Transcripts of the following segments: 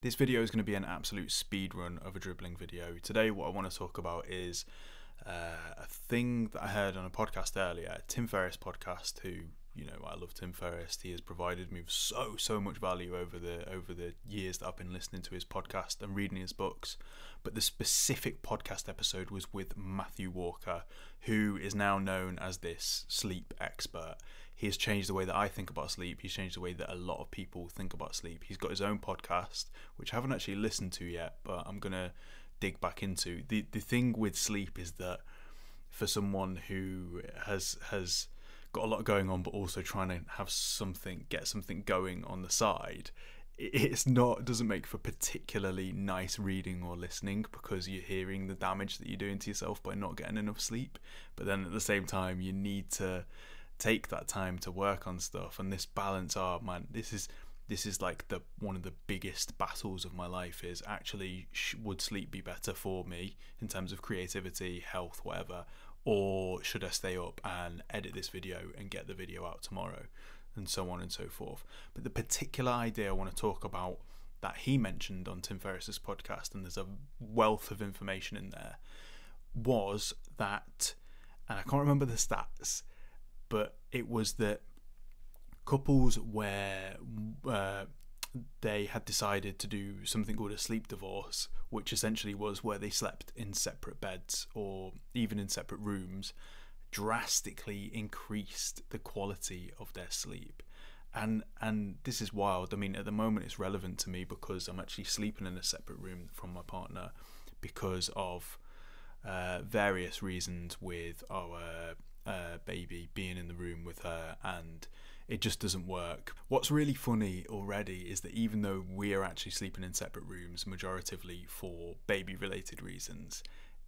This video is going to be an absolute speed run of a dribbling video. Today what I want to talk about is a thing that I heard on a podcast earlier, Tim Ferriss podcast, who, you know, I love Tim Ferriss. He has provided me with so much value over the years that I've been listening to his podcast and reading his books. But the specific podcast episode was with Matthew Walker, who is now known as this sleep expert. He has changed the way that I think about sleep. He's changed the way that a lot of people think about sleep. He's got his own podcast, which I haven't actually listened to yet, but I'm going to dig back into. The thing with sleep is that for someone who has got a lot going on, but also trying to have get something going on the side, it doesn't make for particularly nice reading or listening, because you're hearing the damage that you're doing to yourself by not getting enough sleep. But then at the same time, you need to take that time to work on stuff, and this balance, this is like one of the biggest battles of my life, is actually, would sleep be better for me in terms of creativity, health, whatever, or should I stay up and edit this video and get the video out tomorrow, and so on and so forth. But the particular idea I want to talk about that he mentioned on Tim Ferriss's podcast, and there's a wealth of information in there, was that, and I can't remember the stats, but it was that couples where they had decided to do something called a sleep divorce, which essentially was where they slept in separate beds or even in separate rooms, drastically increased the quality of their sleep. And this is wild. I mean, at the moment it's relevant to me because I'm actually sleeping in a separate room from my partner because of various reasons, with our baby being in the room with her, and it just doesn't work. What's really funny already is that even though we are actually sleeping in separate rooms majoritively for baby related reasons,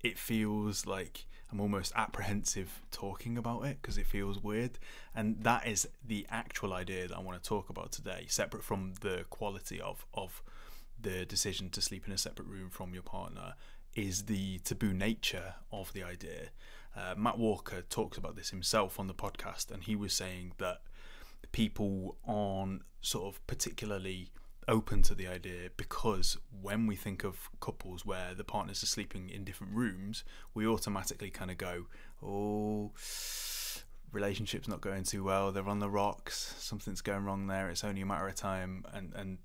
it feels like I'm almost apprehensive talking about it because it feels weird. And that is the actual idea that I want to talk about today, separate from the quality of the decision to sleep in a separate room from your partner, is the taboo nature of the idea. Matt Walker talks about this himself on the podcast, and he was saying that people aren't sort of particularly open to the idea because when we think of couples where the partners are sleeping in different rooms, we automatically kind of go, oh, relationship's not going too well, they're on the rocks, something's going wrong there, it's only a matter of time. And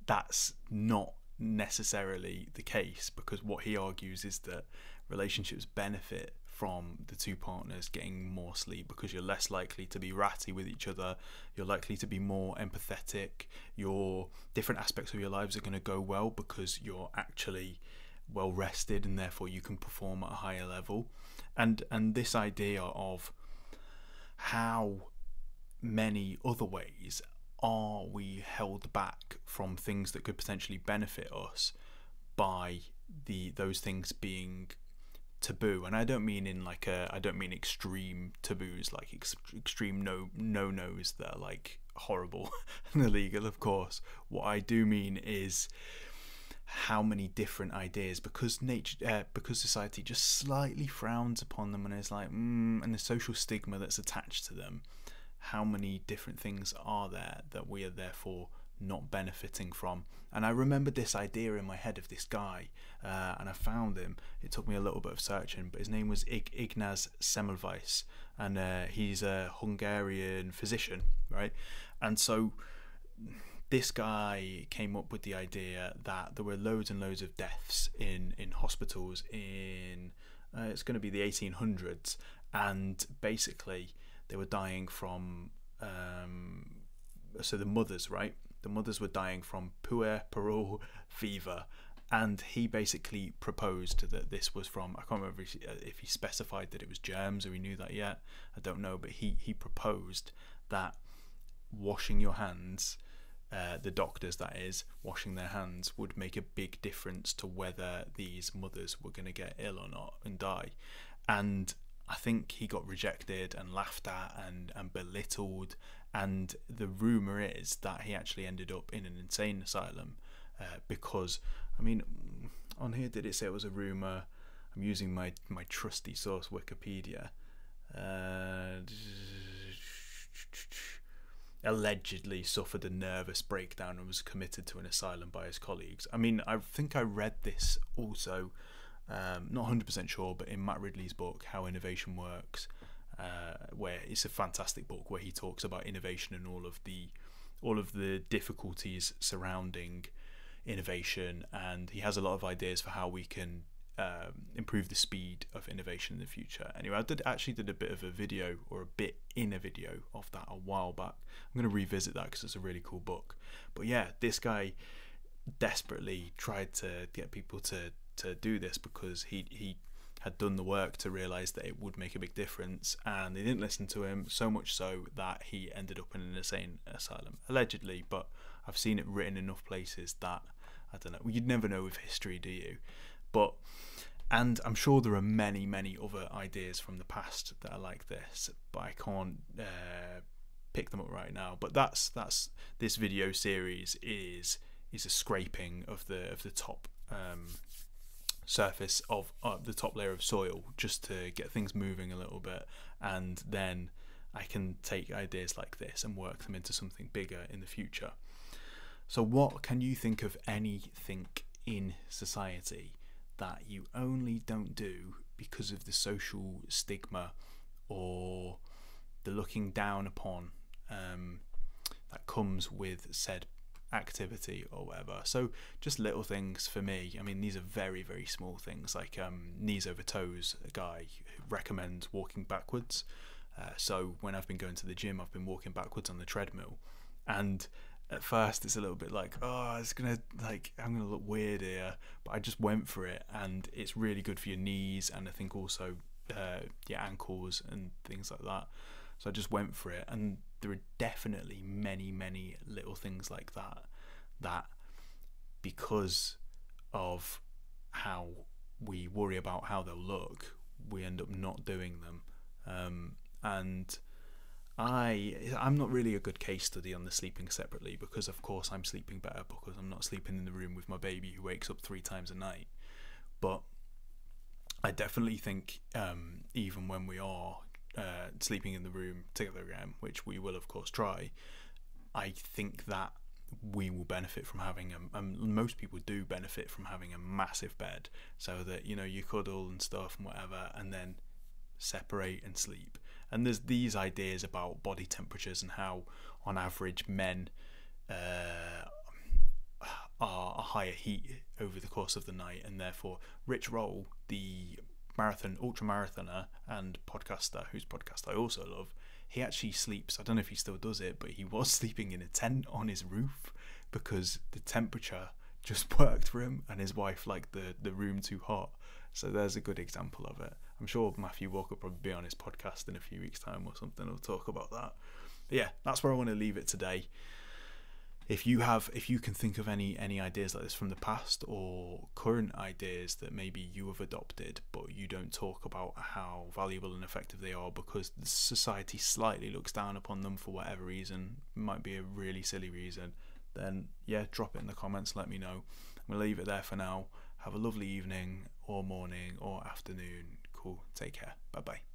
that's not necessarily the case, because what he argues is that relationships benefit from the two partners getting more sleep, because you're less likely to be ratty with each other, you're likely to be more empathetic, your different aspects of your lives are going to go well because you're actually well rested, and therefore you can perform at a higher level. And this idea of how many other ways are we held back from things that could potentially benefit us by those things being taboo. And I don't mean extreme taboos, like extreme no-nos that are like horrible and illegal, of course. What I do mean is how many different ideas, because society just slightly frowns upon them and is like and the social stigma that's attached to them, how many different things are there that we are therefore not benefiting from. And I remembered this idea in my head of this guy, and I found him. It took me a little bit of searching, but his name was Ignaz Semmelweis, and he's a Hungarian physician, right? And so this guy came up with the idea that there were loads and loads of deaths in hospitals in it's going to be the 1800s, and basically they were dying from so the mothers, right? The mothers were dying from puerperal fever, and he basically proposed that this was from, I can't remember if he specified that it was germs or he knew that yet, I don't know, but he proposed that washing your hands, the doctors that is, washing their hands would make a big difference to whether these mothers were going to get ill or not and die. And I think he got rejected and laughed at and belittled, and the rumour is that he actually ended up in an insane asylum because, I mean, on here did it say it was a rumour? I'm using my trusty source Wikipedia. allegedly suffered a nervous breakdown and was committed to an asylum by his colleagues. I mean, I think I read this also, not 100% sure, but in Matt Ridley's book, How Innovation Works, where it's a fantastic book where he talks about innovation and all of the difficulties surrounding innovation, and he has a lot of ideas for how we can improve the speed of innovation in the future. Anyway, I did a bit of a video, or a bit in a video of that a while back. I'm going to revisit that because it's a really cool book. But yeah, this guy desperately tried to get people to do this because he had done the work to realise that it would make a big difference, and they didn't listen to him, so much so that he ended up in an insane asylum, allegedly. But I've seen it written in enough places that, I don't know, you'd never know with history, do you? And I'm sure there are many other ideas from the past that are like this, but I can't pick them up right now. But that's this video series is a scraping of the top surface of the top layer of soil, just to get things moving a little bit, and then I can take ideas like this and work them into something bigger in the future. So what can you think of anything in society that you only don't do because of the social stigma or the looking down upon that comes with said activity or whatever? So just little things for me. I mean, these are very small things, like knees over toes, a guy who recommends walking backwards. So when I've been going to the gym, I've been walking backwards on the treadmill, and at first it's a little bit like, oh, I'm gonna look weird here, but I just went for it, and it's really good for your knees, and I think also your ankles and things like that. So I just went for it, and there are definitely many little things like that because of how we worry about how they'll look, we end up not doing them. And I'm not really a good case study on the sleeping separately, because of course I'm sleeping better because I'm not sleeping in the room with my baby who wakes up 3 times a night. But I definitely think even when we are sleeping in the room together again, which we will of course try, I think that we will benefit from having most people do benefit from having a massive bed, so that, you know, you cuddle and stuff and whatever, and then separate and sleep. And there's these ideas about body temperatures and how on average men are a higher heat over the course of the night, and therefore Rich Roll, the ultra marathoner and podcaster, whose podcast I also love, he actually sleeps, I don't know if he still does it, but he was sleeping in a tent on his roof because the temperature just worked for him, and his wife liked the room too hot. So there's a good example of it. I'm sure Matthew Walker will probably be on his podcast in a few weeks' time or something. We'll talk about that. But yeah, that's where I want to leave it today. If you can think of any ideas like this from the past, or current ideas that maybe you have adopted but you don't talk about how valuable and effective they are because the society slightly looks down upon them for whatever reason, might be a really silly reason, then yeah, drop it in the comments, let me know. I'm going to leave it there for now. Have a lovely evening or morning or afternoon. Cool. Take care. Bye bye.